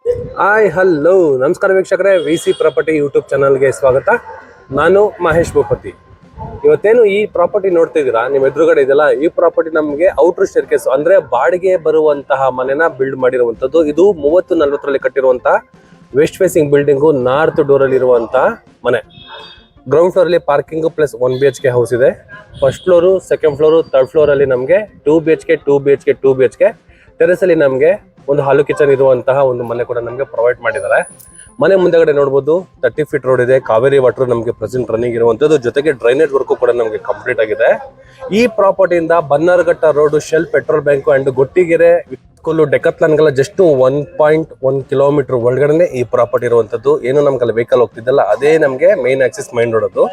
Hi hello ನಮಸ್ಕಾರ ವೀಕ್ಷಕರೇ, VC property YouTube ಚಾನಲ್ಗೆ ಸ್ವಾಗತ. ನಾನು ಮಹೇಶ್ ಭೂಪತಿ. ಇವತ್ತೇನು ಈ ಪ್ರಾಪರ್ಟಿ ನೋಡ್ತಿದ್ದೀರಾ, ನಿಮ್ಮ ಎದುರುಗಡೆ ಇದೆಯಲ್ಲ, ಈ ಪ್ರಾಪರ್ಟಿ ನಮಗೆ ಔಟರ್ ಸ್ಟೇರ್ಕೇಸ್ ಅಂದ್ರೆ ಬಾಡಿಗೆ ಬರುವಂತಹ ಮನೆನ ಬಿಲ್ಡ್ ಮಾಡಿರುವಂತದ್ದು. ಇದು 30-40ರಲ್ಲಿ ಕಟ್ಟಿರುವಂತಹ west facing building, north door ಅಲ್ಲಿ ಇರುವಂತಹ ಮನೆ. ಗ್ರೌಂಡ್ ಫ್ಲೋರ್ ಅಲ್ಲಿ ಪಾರ್ಕಿಂಗ್ ಪ್ಲಸ್ 1 BHK ಹೌಸ್ ಇದೆ. First floor, second floor, third floor ಅಲ್ಲಿ ನಮಗೆ 2 BHK ಟೆರೆಸ್ ಅಲ್ಲಿ ನಮಗೆ ಒಂದು ಹಾಲು ಕಿಚನ್ ಇರುವಂತಹ ಒಂದು ಮನೆ ಕೂಡ ನಮಗೆ ಪ್ರೊವೈಡ್ ಮಾಡಿದ್ದಾರೆ. ಮನೆ ಮುಂದೆಗಡೆ ನೋಡಬಹುದು 30 ಫೀಟ್ ರೋಡ್ ಇದೆ. ಕಾವೇರಿ ವಾಟರ್ ನಮಗೆ ಪ್ರೆಸೆಂಟ್ ರನ್ನಿಂಗ್ ಇರುವಂತದ್ದು, ಜೊತೆಗೆ ಡ್ರೈನೇಜ್ ವರ್ಕ್ ಕೂಡ ನಮಗೆ ಕಂಪ್ಲೀಟ್ ಆಗಿದೆ. ಈ ಪ್ರಾಪರ್ಟಿಯಿಂದ Bannerghatta road, Shell petrol bank and Gottigere school, ಡೆಕತ್ಲಾನ್ಗೆಲ್ಲ ಜಸ್ಟ್ 1.1 ಕಿಲೋಮೀಟರ್ ಒಳಗಡೆ ಈ ಪ್ರಾಪರ್ಟಿ ಇರುವಂತದ್ದು. ಏನು ನಮ್ಗೆ ವೆಹಿಕಲ್ ಹೋಗ್ತಿದ್ದಲ್ಲ, ಅದೇ ನಮಗೆ ಮೇನ್ ಆಕ್ಸಿಸ್ ಮೈನ್ ರೋಡ್. ಅದು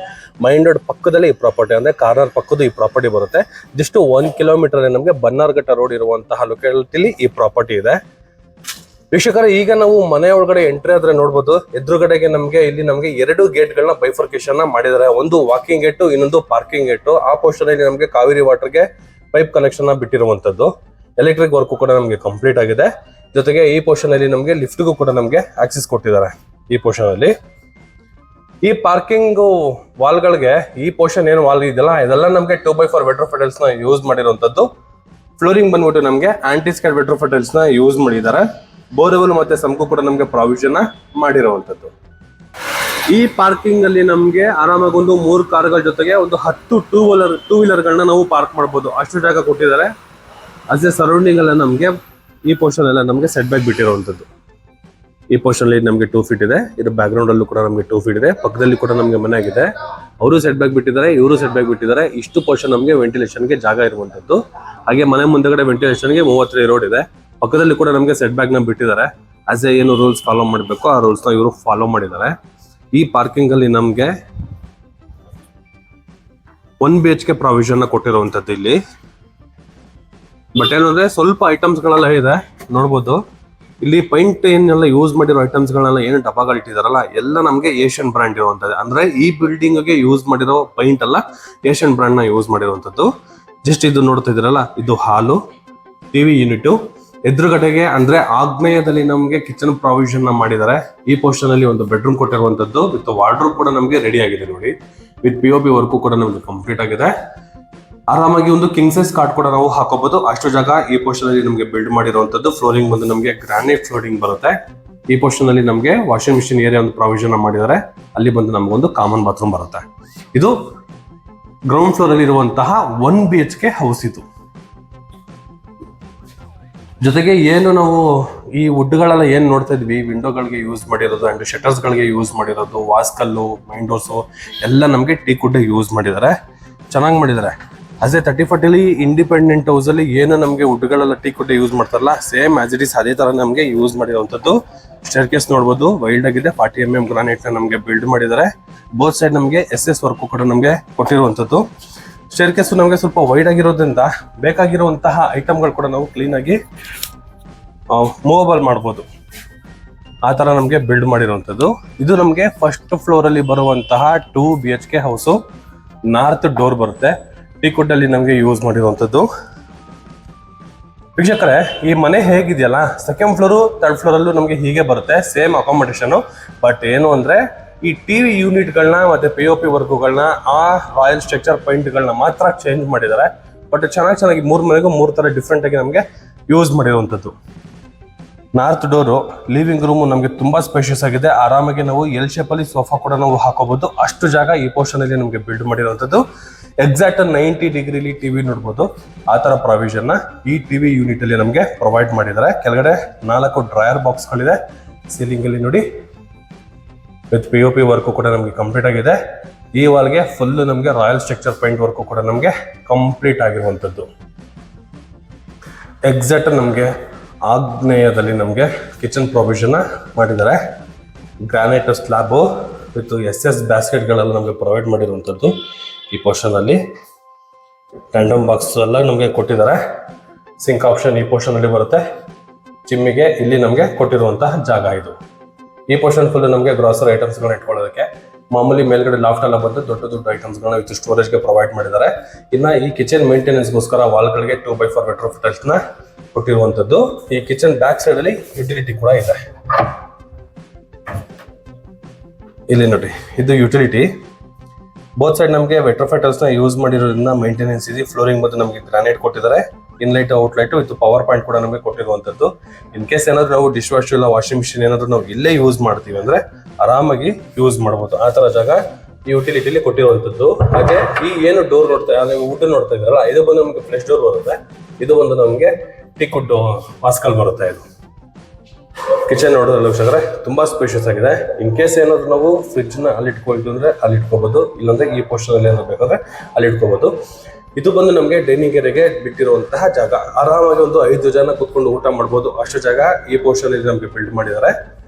ಮೈನ್ ರೋಡ್ ಪಕ್ಕದಲ್ಲಿ ಈ ಪ್ರಾಪರ್ಟಿ, ಅಂದ್ರೆ ಕಾರ್ನರ್ ಪಕ್ಕದ ಈ ಪ್ರಾಪರ್ಟಿ ಬರುತ್ತೆ. ಜಸ್ಟ್ 1 ಕಿಲೋಮೀಟರ್ ನಮಗೆ ಬನ್ನಾರಘಟ್ಟ ರೋಡ್ ಇರುವಂತಹ ಲೊಕ್ಯಾಲಿಟಿಲಿ ಈ ಪ್ರಾಪರ್ಟಿ ಇದೆ. ವೀಕ್ಷಕರೇ, ಈಗ ನಾವು ಮನೆ ಒಳಗಡೆ ಎಂಟ್ರಿ ಆದ್ರೆ ನೋಡ್ಬೋದು, ಎದುರುಗಡೆಗೆ ಇಲ್ಲಿ ನಮಗೆ 2 ಗೇಟ್ಗಳನ್ನ ಬೈಫರ್ಕೇಶನ್ ಮಾಡಿದ್ದಾರೆ. ಒಂದು ವಾಕಿಂಗ್ ಗೇಟ್, ಇನ್ನೊಂದು ಪಾರ್ಕಿಂಗ್ ಗೇಟ್. ಆ ಪೋರ್ಷನ್ ಅಲ್ಲಿ ನಮಗೆ ಕಾವೇರಿ ವಾಟರ್ಗೆ ಪೈಪ್ ಕನೆಕ್ಷನ್ ಬಿಟ್ಟಿರುವಂತದ್ದು. ಎಲೆಕ್ಟ್ರಿಕ್ ವರ್ಕ್ ಕೂಡ ನಮಗೆ ಕಂಪ್ಲೀಟ್ ಆಗಿದೆ. ಜೊತೆಗೆ ಈ ಪೋರ್ಷನ್ ಅಲ್ಲಿ ನಮಗೆ ಲಿಫ್ಟ್ಗೂ ಕೂಡ ನಮಗೆ ಆಕ್ಸೆಸ್ ಕೊಟ್ಟಿದ್ದಾರೆ. ಈ ಪೋರ್ಷನ್ ಅಲ್ಲಿ ಈ ಪಾರ್ಕಿಂಗ್ ವಾಲ್ಗಳಿಗೆ ಈ ಪೋರ್ಷನ್ ಏನು ವಾಲ್ ಇದೆಯಲ್ಲ, ಇದೆಲ್ಲ ನಮಗೆ 2x4 ವೆಟ್ರೋಫೆಟಲ್ಸ್ ನ ಯೂಸ್ ಮಾಡಿರುವಂತದ್ದು. ಫ್ಲೋರಿಂಗ್ ಬಂದ್ಬಿಟ್ಟು ನಮಗೆ ಆಂಟಿಸ್ಕೇಡ್ ವೆಟ್ರೋಫೆಟಲ್ಸ್ ನ ಯೂಸ್ ಮಾಡಿದ್ದಾರೆ. ಬೋರ್ವೆಲ್ ಮತ್ತೆ ಸಂಕು ಕೂಡ ನಮಗೆ ಪ್ರಾವಿಷನ್ ಮಾಡಿರುವಂತದ್ದು. ಈ ಪಾರ್ಕಿಂಗ್ ಅಲ್ಲಿ ನಮಗೆ ಆರಾಮಾಗಿ ಒಂದು 3 ಕಾರ್ಗಳ ಜೊತೆಗೆ ಒಂದು 10 ಟೂ ವೀಲರ್ಗಳನ್ನ ನಾವು ಪಾರ್ಕ್ ಮಾಡಬಹುದು, ಅಷ್ಟು ಜಾಗ ಕೊಟ್ಟಿದ್ದಾರೆ. ಅದೇ ಸರೌಂಡಿಂಗ್ ಎಲ್ಲ ನಮಗೆ ಈ ಪೋರ್ಷನ್ ಎಲ್ಲ ನಮಗೆ ಸೆಟ್ ಬ್ಯಾಕ್ ಬಿಟ್ಟಿರುವಂತದ್ದು. ಈ ಪೋರ್ಷನ್ ಅಲ್ಲಿ ನಮಗೆ 2 ಫೀಟ್ ಇದೆ. ಇದು ಬ್ಯಾಕ್ ಗ್ರೌಂಡ್ ಅಲ್ಲೂ ಕೂಡ ನಮಗೆ 2 ಫೀಟ್ ಇದೆ. ಪಕ್ಕದಲ್ಲಿ ಕೂಡ ನಮಗೆ ಮನೆ ಆಗಿದೆ. ಅವರು ಸೆಟ್ ಬ್ಯಾಕ್ ಬಿಟ್ಟಿದ್ದಾರೆ, ಇವರು ಸೆಟ್ ಬ್ಯಾಕ್ ಬಿಟ್ಟಿದ್ದಾರೆ. ಇಷ್ಟು ಪೋರ್ಷನ್ ನಮಗೆ ವೆಂಟಿಲೇಷನ್ಗೆ ಜಾಗ ಇರುವಂತದ್ದು. ಹಾಗೆ ಮನೆ ಮುಂದೆಗಡೆ ವೆಂಟಿಲೇಷನ್ಗೆ 30 ರೋಡ್ ಇದೆ. ಪಕ್ಕದಲ್ಲಿ ಕೂಡ ನಮಗೆ ಸೆಟ್ ಬ್ಯಾಕ್ ನ ಬಿಟ್ಟಿದ್ದಾರೆ. ಆಸ್ ಎ ಏನು ರೂಲ್ಸ್ ಫಾಲೋ ಮಾಡಬೇಕು ಆ ರೂಲ್ಸ್ ನ ಇವರು ಫಾಲೋ ಮಾಡಿದ್ದಾರೆ. ಈ ಪಾರ್ಕಿಂಗ್ ಅಲ್ಲಿ ನಮಗೆ 1 BHK ಪ್ರಾವಿಷನ್ ನ ಕೊಟ್ಟಿರುವಂತದ್ದು ಇಲ್ಲಿ. ಬಟ್ ಏನಂದ್ರೆ ಸ್ವಲ್ಪ ಐಟಮ್ಸ್ ಗಳೆಲ್ಲ ಇದೆ ನೋಡ್ಬೋದು. ಇಲ್ಲಿ ಪೈಂಟ್ ಏನೆಲ್ಲ ಯೂಸ್ ಮಾಡಿರೋ ಐಟಮ್ಸ್ ಗಳನ್ನೆಲ್ಲ ಏನು ಡಬ್ಬಗಳು ಇಟ್ಟಿದಾರಲ್ಲ, ಎಲ್ಲ ನಮಗೆ ಏಷ್ಯನ್ ಬ್ರಾಂಡ್ ಇರುವಂತದ್ದು. ಅಂದ್ರೆ ಈ ಬಿಲ್ಡಿಂಗ್ ಗೆ ಯೂಸ್ ಮಾಡಿರೋ ಪೈಂಟ್ ಎಲ್ಲ ಏಷ್ಯನ್ ಬ್ರಾಂಡ್ ನ ಯೂಸ್ ಮಾಡಿರುವಂತದ್ದು. ಜಸ್ಟ್ ಇದು ನೋಡ್ತಾ ಇದ್ರಲ್ಲ, ಇದು ಹಾಲು, ಟಿವಿ ಯೂನಿಟ್. ಎದುರುಗಡೆಗೆ ಅಂದ್ರೆ ಆಗ್ನೇಯದಲ್ಲಿ ನಮಗೆ ಕಿಚನ್ ಪ್ರಾವಿಷನ್ ನ ಮಾಡಿದ್ದಾರೆ. ಈ ಪೋರ್ಷನ್ ಅಲ್ಲಿ ಒಂದು ಬೆಡ್ರೂಮ್ ಕೊಟ್ಟಿರುವಂತದ್ದು ವಿತ್ ವಾರ್ಡ್ರೋಬ್ ಕೂಡ ನಮಗೆ ರೆಡಿ ಆಗಿದೆ ನೋಡಿ. ವಿತ್ POP ವರ್ಕ್ ಕೂಡ ನಮಗೆ ಕಂಪ್ಲೀಟ್ ಆಗಿದೆ. ಆರಾಮಾಗಿ ಒಂದು ಕಿಂಗ್ ಸೈಜ್ ಕಾಟ್ ಕೂಡ ನಾವು ಹಾಕೋಬಹುದು, ಅಷ್ಟು ಜಾಗ ಈ ಪೋರ್ಷನ್ ಅಲ್ಲಿ ನಮಗೆ ಬಿಲ್ಡ್ ಮಾಡಿರುವಂತದ್ದು. ಫ್ಲೋರಿಂಗ್ ಬಂದು ನಮಗೆ ಗ್ರಾನೈಟ್ ಫ್ಲೋರಿಂಗ್ ಬರುತ್ತೆ. ಈ ಪೋರ್ಷನ್ ಅಲ್ಲಿ ನಮಗೆ ವಾಷಿಂಗ್ ಮಿಷಿನ್ ಏರಿಯಾ ಒಂದು ಪ್ರಾವಿಷನ್ ಮಾಡಿದ್ದಾರೆ. ಅಲ್ಲಿ ಬಂದು ನಮಗೊಂದು ಕಾಮನ್ ಬಾತ್ರೂಮ್ ಬರುತ್ತೆ. ಇದು ಗ್ರೌಂಡ್ ಫ್ಲೋರ್ ಅಲ್ಲಿ ಇರುವಂತಹ 1 BHK ಹೌಸ್ ಇದು. ಜೊತೆಗೆ ಏನು ನಾವು ಈ ವುಡ್ಗಳೆಲ್ಲ ಏನ್ ನೋಡ್ತಾ ಇದ್ವಿ, ವಿಂಡೋಗಳಿಗೆ ಯೂಸ್ ಮಾಡಿರೋದು ಅಂಡ್ ಶಟರ್ಸ್ ಗಳಿಗೆ ಯೂಸ್ ಮಾಡಿರೋದು, ವಾಸ್ಕಲ್ಲು, ಮೈನ್ ಡೋರ್ಸು ಎಲ್ಲ ನಮಗೆ ಟೀಕ್ ವುಡ್ ಯೂಸ್ ಮಾಡಿದ್ದಾರೆ. ಚೆನ್ನಾಗಿ ಮಾಡಿದ್ದಾರೆ. ಅದೇ 30-40 ಇಂಡಿಪೆಂಡೆಂಟ್ ಹೌಸ್ ಅಲ್ಲಿ ಏನು ನಮಗೆ ವುಡ್ಗಳೆಲ್ಲ ಟೀಕ್ ವುಡ್ ಯೂಸ್ ಮಾಡ್ತಾರಲ್ಲ, ಸೇಮ್ ಆಸ್ ಇಟ್ ಇಸ್ ಅದೇ ತರ ನಮಗೆ ಯೂಸ್ ಮಾಡಿರುವಂತದ್ದು. ಸ್ಟೇರ್ ಕೇಸ್ ನೋಡ್ಬೋದು, ವೈಲ್ಡ್ ಆಗಿದೆ. 40 mm ಗ್ರಾನೈಟ್ ನ ನಮಗೆ ಬಿಲ್ಡ್ ಮಾಡಿದ್ದಾರೆ. ಬೋತ್ ಸೈಡ್ ನಮಗೆ SS ವರ್ಕ್ ಕೂಡ ನಮಗೆ ಕೊಟ್ಟಿರುವಂತದ್ದು. ಸ್ಟೇರ್ ಕೇಸ್ ನಮಗೆ ಸ್ವಲ್ಪ ವೈಡ್ ಆಗಿರೋದ್ರಿಂದ ಬೇಕಾಗಿರುವಂತಹ ಐಟಮ್ಗಳು ಕೂಡ ನಾವು ಕ್ಲೀನ್ ಆಗಿ ಮೂವಬಲ್ ಮಾಡ್ಬೋದು. ಆ ತರ ನಮಗೆ ಬಿಲ್ಡ್ ಮಾಡಿರುವಂತದ್ದು. ಇದು ನಮಗೆ ಫಸ್ಟ್ ಫ್ಲೋರ್ ಅಲ್ಲಿ ಬರುವಂತಹ 2 BHK ಹೌಸು. ನಾರ್ತ್ ಡೋರ್ ಬರುತ್ತೆ. ಟೀಕ್ ವುಡ್ ಅಲ್ಲಿ ನಮಗೆ ಯೂಸ್ ಮಾಡಿರುವಂತದ್ದು. ವೀಕ್ಷಕರೇ, ಈ ಮನೆ ಹೇಗಿದೆಯಲ್ಲ, ಸೆಕೆಂಡ್ ಫ್ಲೋರು ಥರ್ಡ್ ಫ್ಲೋರ್ ಅಲ್ಲೂ ನಮಗೆ ಹೀಗೆ ಬರುತ್ತೆ, ಸೇಮ್ ಅಕಾಮಿಡೇಷನ್. ಬಟ್ ಏನು ಅಂದ್ರೆ ಈ ಟಿವಿ ಯೂನಿಟ್ಗಳನ್ನ ಮತ್ತೆ POP ವರ್ಕ್ಗಳನ್ನ, ಆ ರಾಯಲ್ ಸ್ಟ್ರಕ್ಚರ್ ಪೈಂಟ್ಗಳನ್ನ ಮಾತ್ರ ಚೇಂಜ್ ಮಾಡಿದ್ದಾರೆ. ಬಟ್ ಚೆನ್ನಾಗಿ 3 ಮನೆಗೂ 3 ತರ ಡಿಫ್ರೆಂಟ್ ಆಗಿ ನಮಗೆ ಯೂಸ್ ಮಾಡಿರುವಂತದ್ದು. ನಾರ್ತ್ ಡೋರು ಲಿವಿಂಗ್ ರೂಮ್ ನಮಗೆ ತುಂಬಾ ಸ್ಪೇಷಿಯಸ್ ಆಗಿದೆ. ಆರಾಮಾಗಿ ನಾವು ಎಲ್ ಶೇಪ್ ಅಲ್ಲಿ ಸೋಫಾ ಕೂಡ ನಾವು ಹಾಕೋಬಹುದು, ಅಷ್ಟು ಜಾಗ ಈ ಪೋರ್ಷನ್ ಅಲ್ಲಿ ನಮಗೆ ಬಿಲ್ಡ್ ಮಾಡಿರುವಂತದ್ದು. ಎಕ್ಸಾಕ್ಟ್ 90 ಡಿಗ್ರಿಲಿ ಟಿವಿ ನೋಡ್ಬೋದು. ಆ ತರ ಪ್ರಾವಿಷನ್ ನ ಈ ಟಿವಿ ಯೂನಿಟ್ ಅಲ್ಲಿ ನಮಗೆ ಪ್ರೊವೈಡ್ ಮಾಡಿದ್ದಾರೆ. ಕೆಳಗಡೆ 4 ಡ್ರಾಯರ್ ಬಾಕ್ಸ್ ಗಳಿದೆ. ಸೀಲಿಂಗ್ ಅಲ್ಲಿ ನೋಡಿ ವಿತ್ POP ವರ್ಕ್ ಕೂಡ ನಮಗೆ ಕಂಪ್ಲೀಟ್ ಆಗಿದೆ. ಈ ವಾಲ್ಗೆ ಫುಲ್ ನಮಗೆ ರಾಯಲ್ ಸ್ಟ್ರಕ್ಚರ್ ಪೈಂಟ್ ವರ್ಕ್ ಕೂಡ ನಮಗೆ ಕಂಪ್ಲೀಟ್ ಆಗಿರುವಂತದ್ದು. ಎಕ್ಸಾಕ್ಟ್ ನಮಗೆ ಆಗ್ನೇಯದಲ್ಲಿ ನಮಗೆ ಕಿಚನ್ ಪ್ರಾವಿಷನ್ ಮಾಡಿದ್ದಾರೆ. ಗ್ರಾನೈಟ್ ಸ್ಲಾಬ್ ವಿತ್ SS ಬ್ಯಾಸ್ಕೆಟ್ಗಳೆಲ್ಲ ನಮಗೆ ಪ್ರೊವೈಡ್ ಮಾಡಿರುವಂತದ್ದು. ಈ ಪೋರ್ಷನ್ ಅಲ್ಲಿ ಟ್ಯಾಂಡಮ್ ಬಾಕ್ಸ್ ಎಲ್ಲ ನಮಗೆ ಕೊಟ್ಟಿದ್ದಾರೆ. ಸಿಂಕ್ ಆಪ್ಷನ್ ಈ ಪೋರ್ಷನ್ ಅಲ್ಲಿ ಬರುತ್ತೆ. ಚಿಮ್ಮಿಗೆ ಇಲ್ಲಿ ನಮಗೆ ಕೊಟ್ಟಿರುವಂತಹ ಜಾಗ ಇದು. ಈ ಪೋರ್ಷನ್ ಫುಲ್ ನಮಗೆ ಗ್ರಾಸರಿ ಐಟಮ್ಸ್ ಗಳನ್ನ ಇಟ್ಕೊಳ್ಳೋದಕ್ಕೆ. ಮಾಮೂಲಿ ಮೇಲ್ಗಡೆ ಲಾಫ್ಟ್ ಎಲ್ಲ ಬಂದು ದೊಡ್ಡ ಐಟಮ್ಸ್ ಗಳನ್ನ ವಿತ್ ಸ್ಟೋರೇಜ್ ಗೆ ಪ್ರೊವೈಡ್ ಮಾಡಿದ್ದಾರೆ. ಇನ್ನ ಈ ಕಿಚನ್ ಮೇಂಟೆನೆನ್ಸ್ ಗೋಸ್ಕರ ವಾಲ್ ಗಳಿಗೆ 2x4 ವೆಟ್ರೋಫಿಟಲ್ಸ್ ನ ಕೊಟ್ಟಿರುವಂತದ್ದು. ಈ ಕಿಚನ್ ಬ್ಯಾಕ್ ಸೈಡ್ ಅಲ್ಲಿ ಯುಟಿಲಿಟಿ ಕೂಡ ಇದೆ. ಇಲ್ಲಿ ನೋಡಿ, ಇದು ಯುಟಿಲಿಟಿ. ಬೋತ್ ಸೈಡ್ ನಮಗೆ ವೆಟ್ರೋಫೈಟಲ್ಸ್ ನ ಯೂಸ್ ಮಾಡಿರೋದ್ರಿಂದ ಮೇಂಟೆನೆನ್ಸ್ ಇದೆ. ಫ್ಲೋರಿಂಗ್ ಬಂದು ನಮಗೆ ಗ್ರಾನೈಟ್ ಕೊಟ್ಟಿದ್ದಾರೆ. ಇನ್ಲೈಟ್ ಔಟ್ಲೈಟ್ ವಿತ್ ಪವರ್ ಪಾಯಿಂಟ್ ಕೂಡ ನಮಗೆ ಕೊಟ್ಟಿರುವಂತದ್ದು. ಇನ್ ಕೇಸ್ ಏನಾದ್ರು ನಾವು ಡಿಶ್ ವಾಶ್ ಇಲ್ಲ ವಾಷಿಂಗ್ ಮಿಷಿನ್ ಏನಾದ್ರು ನಾವು ಇಲ್ಲೇ ಯೂಸ್ ಮಾಡ್ತೀವಿ ಅಂದ್ರೆ ಆರಾಮಾಗಿ ಯೂಸ್ ಮಾಡಬಹುದು. ಆ ತರ ಜಾಗ ಈ ಯುಟಿಲಿಟಿಲಿ ಕೊಟ್ಟಿರುವಂತದ್ದು. ಹಾಗೆ ಈ ಏನು ಡೋರ್ ವುಡ್ ನೋಡ್ತಾ ಇದ್ದಾರಲ್ಲ, ಇದು ಬಂದು ನಮಗೆ ಫ್ರೆಶ್ ಡೋರ್ ಬರುತ್ತೆ. ಇದು ಬಂದು ನಮಗೆ ಟೀಕ್ ವುಡ್ ಪಾಸ್ಕಲ್ ಬರುತ್ತೆ. ಇದು ಕಿಚನ್ ನೋಡೋದ್ರಲ್ಲಿ ವೀಕ್ಷಕರೇ ತುಂಬಾ ಸ್ಪೇಷಿಯಸ್ ಆಗಿದೆ. ಇನ್ ಕೇಸ್ ಏನಾದ್ರು ನಾವು ಫ್ರಿಡ್ಜ್ ನ ಅಲ್ಲಿ ಇಟ್ಕೊಳ್ತೀವಿ ಅಂದ್ರೆ ಅಲ್ಲಿ ಇಟ್ಕೋಬಹುದು, ಇಲ್ಲಾಂದ್ರೆ ಈ ಪೋರ್ಷನ್ ಅಲ್ಲಿ ಏನಾದ್ರು ಬೇಕಾದ್ರೆ ಅಲ್ಲಿ ಇಟ್ಕೋಬಹುದು. ಇದು ಬಂದು ನಮಗೆ ಡೈನಿಂಗ್ ಏರಿಯಾಗೆ ಬಿಟ್ಟಿರುವಂತಹ ಜಾಗ. ಆರಾಮಾಗಿ ಒಂದು 5 ಜನ ಕುತ್ಕೊಂಡು ಊಟ ಮಾಡ್ಬೋದು, ಅಷ್ಟು ಜಾಗ ಈ ಪೋರ್ಷನ್ ಅಲ್ಲಿ ನಮಗೆ ಬಿಲ್ಡ್ ಮಾಡಿದ್ದಾರೆ.